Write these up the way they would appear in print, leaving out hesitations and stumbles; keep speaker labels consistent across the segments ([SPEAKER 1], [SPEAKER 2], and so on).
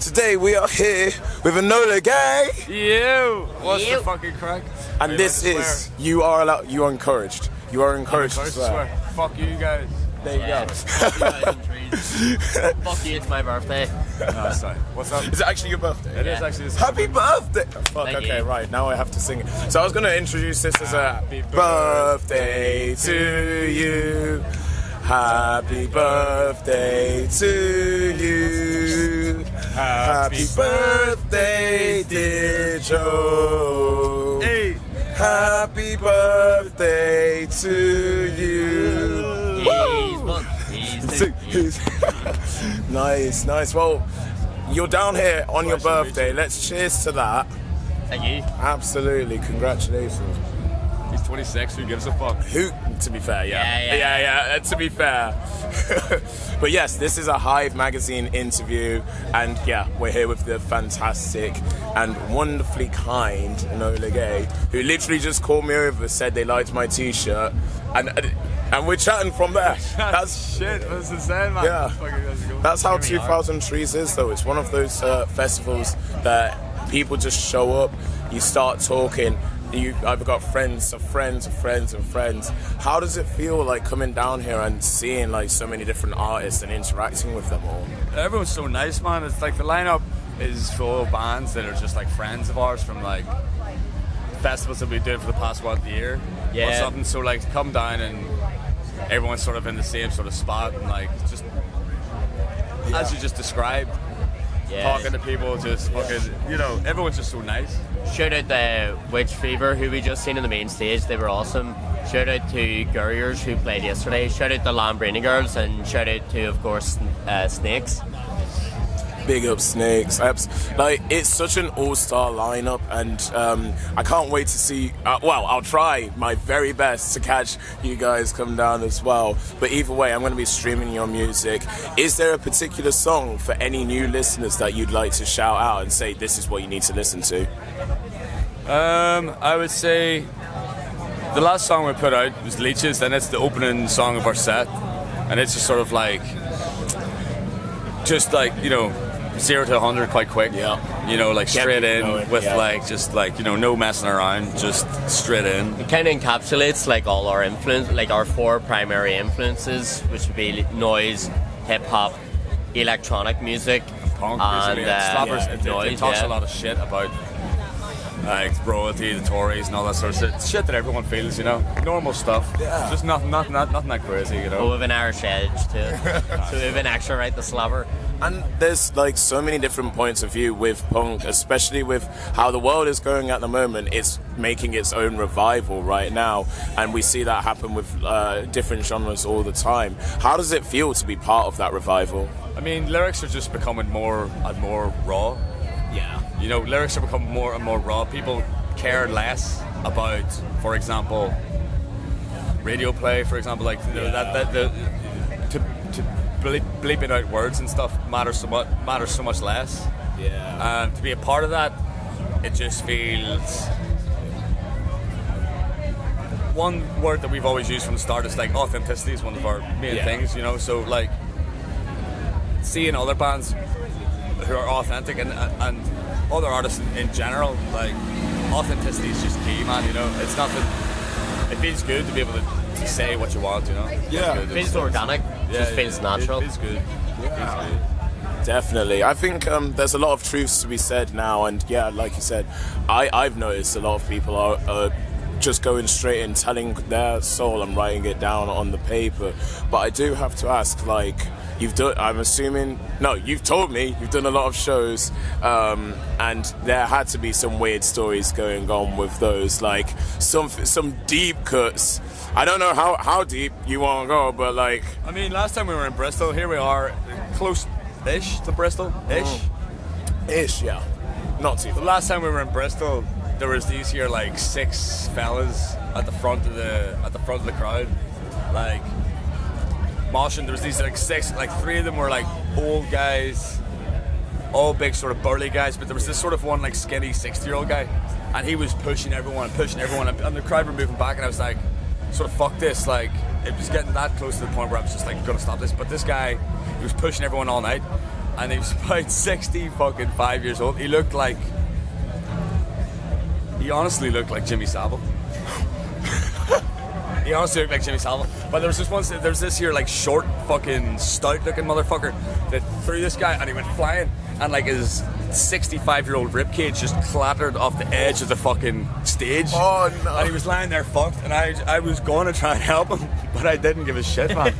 [SPEAKER 1] Today we are here with Enola Gay.
[SPEAKER 2] What's the fucking crack?
[SPEAKER 1] And this is, you are encouraged. You are encouraged to swear.
[SPEAKER 2] Fuck you guys.
[SPEAKER 1] There you go.
[SPEAKER 3] Fuck you, it's my birthday.
[SPEAKER 2] No, sorry. What's up?
[SPEAKER 1] Is it actually your birthday?
[SPEAKER 2] It is actually.
[SPEAKER 1] Happy birthday! Oh, fuck,
[SPEAKER 3] Thank
[SPEAKER 1] okay,
[SPEAKER 3] you.
[SPEAKER 1] right, now I have to sing it. So I was going to introduce this as a
[SPEAKER 2] Happy
[SPEAKER 1] birthday to you. Happy birthday to you. Happy birthday, dear Joe.
[SPEAKER 2] Hey.
[SPEAKER 1] Happy birthday to you. Nice. Well, you're down here on your birthday. Let's cheers to that.
[SPEAKER 3] Thank you.
[SPEAKER 1] Absolutely, congratulations.
[SPEAKER 2] He's 26. Who gives a fuck?
[SPEAKER 1] Who? To be fair, yeah.
[SPEAKER 3] Yeah.
[SPEAKER 1] To be fair, but yes, this is a Hive magazine interview, and yeah, we're here with the fantastic and wonderfully kind Enola Gay, who literally just called me over, said they liked my T-shirt, and we're chatting from there. That's
[SPEAKER 2] shit. That's insane, man.
[SPEAKER 1] Yeah. That's how 2000 Trees is, though. It's one of those festivals that people just show up, you start talking. You've either got friends of friends of friends and friends. How does it feel like coming down here and seeing like so many different artists and interacting with them all?
[SPEAKER 2] Everyone's so nice, man. It's like the lineup is full of bands that are just like friends of ours from like festivals that we did for the past year or something. So like to come down and everyone's sort of in the same sort of spot and like just as you just described. Talking to people, just fucking, everyone's just so nice.
[SPEAKER 3] Shout out the Witch Fever, who we just seen on the main stage. They were awesome. Shout out to Gurriers, who played yesterday. Shout out to Lambrini Girls, and shout out to, of course, Snakes.
[SPEAKER 1] Big up Snakes. Like, it's such an all-star lineup, and I can't wait to see. I'll try my very best to catch you guys come down as well. But either way, I'm going to be streaming your music. Is there a particular song for any new listeners that you'd like to shout out and say this is what you need to listen to?
[SPEAKER 2] I would say the last song we put out was Leeches, and it's the opening song of our set, and it's just sort of like, 0 to 100 quite quick. Like straight in with no messing around, just straight in.
[SPEAKER 3] It kind of encapsulates like all our influence, like our 4 primary influences, which would be noise, hip hop, electronic music,
[SPEAKER 2] punk,
[SPEAKER 3] and
[SPEAKER 2] slappers.
[SPEAKER 3] noise.
[SPEAKER 2] It talks a lot of shit about like royalty, the Tories, and all that sort of shit. Shit that everyone feels, normal stuff.
[SPEAKER 1] Yeah.
[SPEAKER 2] Just nothing that crazy,
[SPEAKER 3] But with an Irish edge to it. So we've been extra right the slobber.
[SPEAKER 1] And there's like so many different points of view with punk, especially with how the world is going at the moment. It's making its own revival right now, and we see that happen with different genres all the time. How does it feel to be part of that revival?
[SPEAKER 2] I mean, lyrics are just becoming more and more raw.
[SPEAKER 1] Yeah.
[SPEAKER 2] Lyrics are becoming more and more raw. People care less about, for example, radio play. For example, like bleeping out words and stuff matters so much less.
[SPEAKER 1] Yeah.
[SPEAKER 2] To be a part of that, it just feels. One word that we've always used from the start is like authenticity is one of our main things. So like seeing other bands who are authentic and other artists in general, like authenticity is just key, man. It's not that it feels good to be able to say what you want.
[SPEAKER 1] Yeah.
[SPEAKER 3] It feels organic. Just feels natural.
[SPEAKER 2] It feels good.
[SPEAKER 1] Yeah.
[SPEAKER 2] Feels good.
[SPEAKER 1] Definitely. I think there's a lot of truths to be said now, and yeah, like you said, I've noticed a lot of people are just going straight in, telling their soul and writing it down on the paper. But I do have to ask, like, you've told me you've done a lot of shows, and there had to be some weird stories going on with those, like some deep cuts. I don't know how deep you want to go, but like...
[SPEAKER 2] I mean, last time we were in Bristol, here we are, close-ish to Bristol-ish.
[SPEAKER 1] Ish, yeah. Not too
[SPEAKER 2] The
[SPEAKER 1] far.
[SPEAKER 2] last time we were in Bristol, there was these here like 6 fellas at the front of the crowd, like moshing. There was these like 6, like 3 of them were like old guys, all big sort of burly guys, but there was this sort of one like skinny 60-year-old guy, and he was pushing everyone, and the crowd were moving back, and I was like, sort of fuck this, like it was getting that close to the point where I was just like gonna stop this. But this guy, he was pushing everyone all night, and he was about 65 years old. He honestly looked like Jimmy Savile. He honestly looked like Jimmy Savile. But there was this here like short fucking stout looking motherfucker that threw this guy and he went flying, and like his 65-year-old ribcage just clattered off the edge of the fucking stage.
[SPEAKER 1] Oh no.
[SPEAKER 2] And he was lying there fucked, and I was going to try and help him, but I didn't give a shit, man.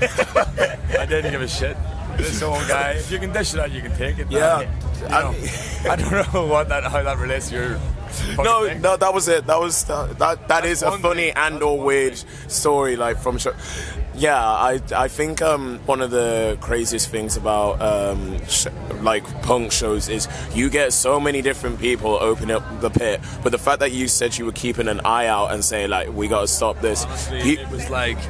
[SPEAKER 2] I didn't give a shit. This old guy, if you can dish it out, you can take it.
[SPEAKER 1] Yeah.
[SPEAKER 2] You know, I don't know how that relates to your thing.
[SPEAKER 1] No, that was it. That is a funny and or weird story, like from show. Yeah, I think one of the craziest things about like punk shows is you get so many different people open up the pit, but the fact that you said you were keeping an eye out and saying like we got to stop this.
[SPEAKER 2] Honestly,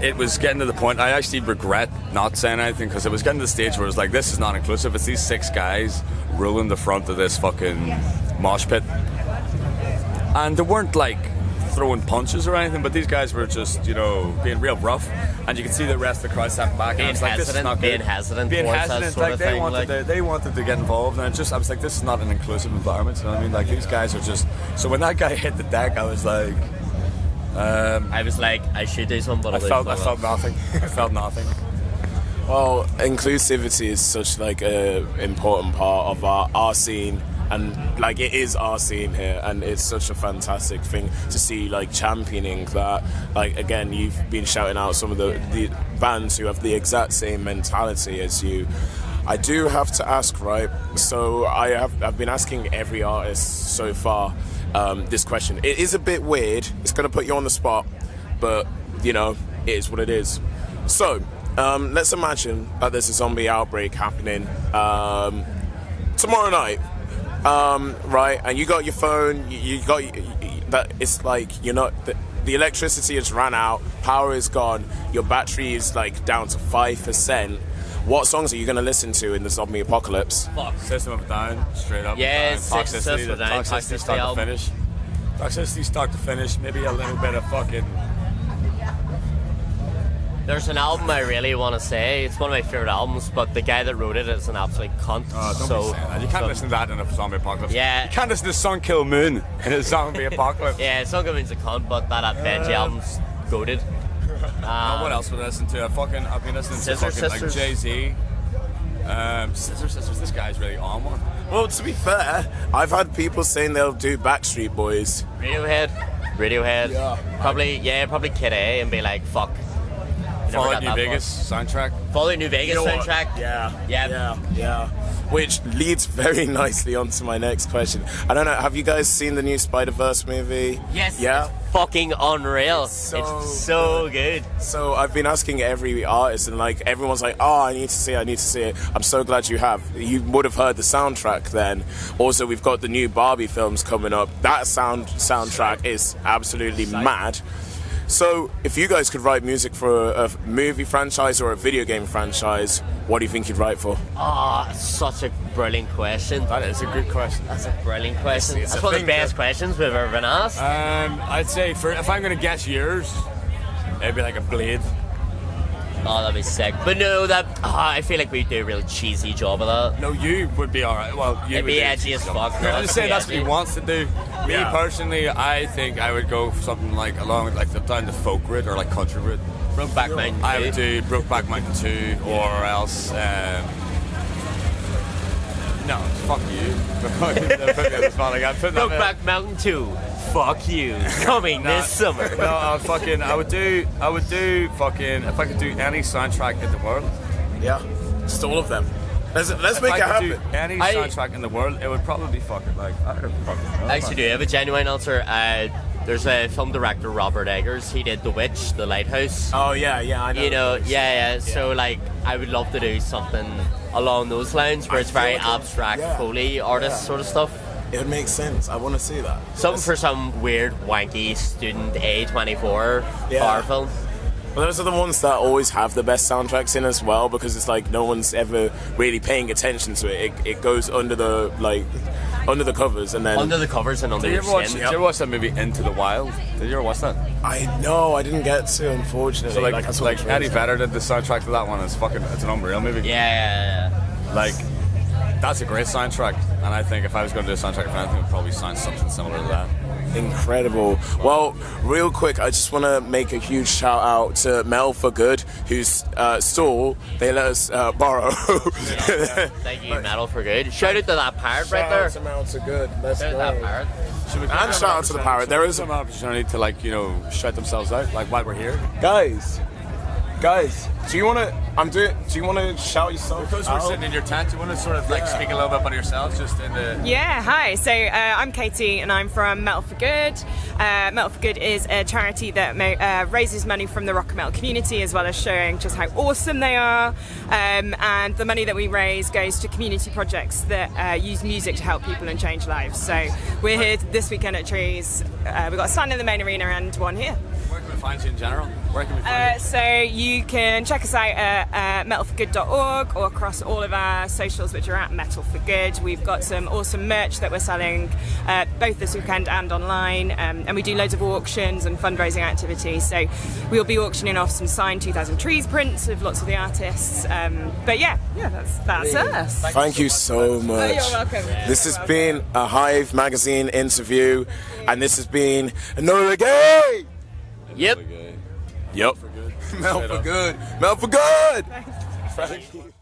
[SPEAKER 2] it was getting to the point. I actually regret not saying anything because it was getting to the stage where it was like, this is not inclusive. It's these 6 guys ruling the front of this fucking mosh pit, and they weren't like throwing punches or anything, but these guys were just, you know, being real rough, and you could see the rest of the crowd stepping back.
[SPEAKER 3] Being
[SPEAKER 2] and like, this is not good.
[SPEAKER 3] Being hesitant,
[SPEAKER 2] like they wanted to get involved, and I was like, this is not an inclusive environment. You know what I mean? Like, these guys are just. So when that guy hit the deck, I was like,
[SPEAKER 3] I should do something.
[SPEAKER 2] I felt nothing. I felt nothing.
[SPEAKER 1] Well, inclusivity is such like a important part of our scene. And like it is our scene here, and it's such a fantastic thing to see, like championing that. Like again, you've been shouting out some of the bands who have the exact same mentality as you. I do have to ask, right? So I've been asking every artist so far this question. It is a bit weird. It's going to put you on the spot, but you know it is what it is. So let's imagine that there's a zombie outbreak happening tomorrow night. Right, and you got your phone, you got that. It's like you're not. The electricity has ran out, power is gone, your battery is like down to 5%. What songs are you going to listen to in the zombie apocalypse?
[SPEAKER 2] Fuck, System of a Down, straight up.
[SPEAKER 3] Yeah,
[SPEAKER 2] Toxicity, Toxicity start to finish. Toxicity start to finish. Maybe a little bit of fucking.
[SPEAKER 3] There's an album I really want to say. It's one of my favourite albums, but the guy that wrote it is an absolute cunt.
[SPEAKER 2] Oh, don't be saying that. You can't listen to that in a zombie apocalypse.
[SPEAKER 3] Yeah.
[SPEAKER 2] You can't listen to Sun Kill Moon in a zombie apocalypse.
[SPEAKER 3] Yeah, Sun Kill Moon's a cunt, but that Benji album's goated.
[SPEAKER 2] What else would I listen to? I've been listening to fucking like Jay-Z. Scissor Sisters. This guy's really on one.
[SPEAKER 1] Well, to be fair, I've had people saying they'll do Backstreet Boys.
[SPEAKER 3] Radiohead.
[SPEAKER 1] Yeah.
[SPEAKER 3] Probably Kid A and be like, fuck.
[SPEAKER 2] Fallout New Vegas soundtrack.
[SPEAKER 3] Fallout New Vegas soundtrack.
[SPEAKER 1] Yeah. Which leads very nicely onto my next question. I don't know, have you guys seen the new Spider-Verse movie?
[SPEAKER 3] Yes.
[SPEAKER 1] Yeah.
[SPEAKER 3] It's fucking unreal. It's so good.
[SPEAKER 1] So I've been asking every artist, and like everyone's like, oh, I need to see it. I'm so glad you have. You would have heard the soundtrack then. Also, we've got the new Barbie films coming up. That soundtrack is absolutely mad. So, if you guys could write music for a movie franchise or a video game franchise, what do you think you'd write for?
[SPEAKER 3] Such a brilliant question.
[SPEAKER 2] That is a good question.
[SPEAKER 3] That's a brilliant question.
[SPEAKER 1] It's
[SPEAKER 3] That's one of the best questions we've ever been asked.
[SPEAKER 2] I'd say if I'm going to guess yours, it'd be like a Blade.
[SPEAKER 3] Oh, that'd be sick. But no, I feel like we'd do a really cheesy job of that.
[SPEAKER 2] No, you would be alright. Well, you
[SPEAKER 3] It'd
[SPEAKER 2] would
[SPEAKER 3] be edgy as fuck.
[SPEAKER 2] I'm just saying that's what he wants to do. Me personally, I think I would go for something like along with like down the folk route or like country route.
[SPEAKER 3] Brokeback Mountain 2.
[SPEAKER 2] I would do Brokeback Mountain 2 or else. No, fuck you.
[SPEAKER 3] Brokeback Mountain 2. Fuck you. Coming this summer.
[SPEAKER 2] No, I would do fucking, if I could do any soundtrack in the world.
[SPEAKER 1] Yeah, just all of them. Let's make it happen.
[SPEAKER 2] If I could do any soundtrack in the world, it would probably be fucking like, I don't fucking know.
[SPEAKER 3] I actually do have a genuine answer. There's a film director, Robert Eggers. He did The Witch, The Lighthouse.
[SPEAKER 1] Oh yeah, I know.
[SPEAKER 3] You know, yeah. So like, I would love to do something along those lines where it's very abstract, Foley artist sort of stuff.
[SPEAKER 1] It would make sense. I want to see that.
[SPEAKER 3] Something for some weird, wanky student A24 horror film.
[SPEAKER 1] Well, those are the ones that always have the best soundtracks in as well, because it's like no one's ever really paying attention to it. It goes under the covers and then
[SPEAKER 3] under the covers and under your skin.
[SPEAKER 2] Did you ever watch that movie Into the Wild? Did you ever watch that?
[SPEAKER 1] I didn't get to, unfortunately.
[SPEAKER 2] So like Eddie Vedder did the soundtrack to that one. It's an unreal movie.
[SPEAKER 3] Yeah.
[SPEAKER 2] Like that's a great soundtrack, and I think if I was going to do a soundtrack for anything, it would probably sound something similar to that.
[SPEAKER 1] Incredible. Well, real quick, I just want to make a huge shout out to Mel for Good, whose stall they let us borrow.
[SPEAKER 3] Thank you, Metal for Good. Shout out to that parrot right there.
[SPEAKER 1] Shout out to Mel for Good. Let's
[SPEAKER 3] Shout
[SPEAKER 1] go.
[SPEAKER 3] out to that parrot.
[SPEAKER 1] And shout out to the parrot. There is
[SPEAKER 2] an opportunity to, like, you know, shout themselves out, like, while we're here.
[SPEAKER 1] guys. Do you want to? Do you want to shout yourself?
[SPEAKER 2] Because we're sitting in your tent, do you want to sort of like speak a little bit about yourselves, just in the?
[SPEAKER 4] Yeah, hi. So I'm Katie, and I'm from Metal for Good. Metal for Good is a charity that raises money from the rock and metal community, as well as showing just how awesome they are. And the money that we raise goes to community projects that use music to help people and change lives. So we're here this weekend at Trees. We've got a stand in the main arena and one here.
[SPEAKER 2] Where can we find you in general? Where can we find you?
[SPEAKER 4] So you can check us out at metalforgood.org or across all of our socials, which are at Metal for Good. We've got some awesome merch that we're selling both this weekend and online, and we do loads of auctions and fundraising activities. So we'll be auctioning off some signed 2000 Trees prints of lots of the artists. But yeah, that's us.
[SPEAKER 1] Thank you so much.
[SPEAKER 4] Oh, you're welcome.
[SPEAKER 1] This has been a Hive magazine interview, and this has been Enola Gay.
[SPEAKER 3] Yep.
[SPEAKER 1] Mel for Good. Mel for Good. Thank you.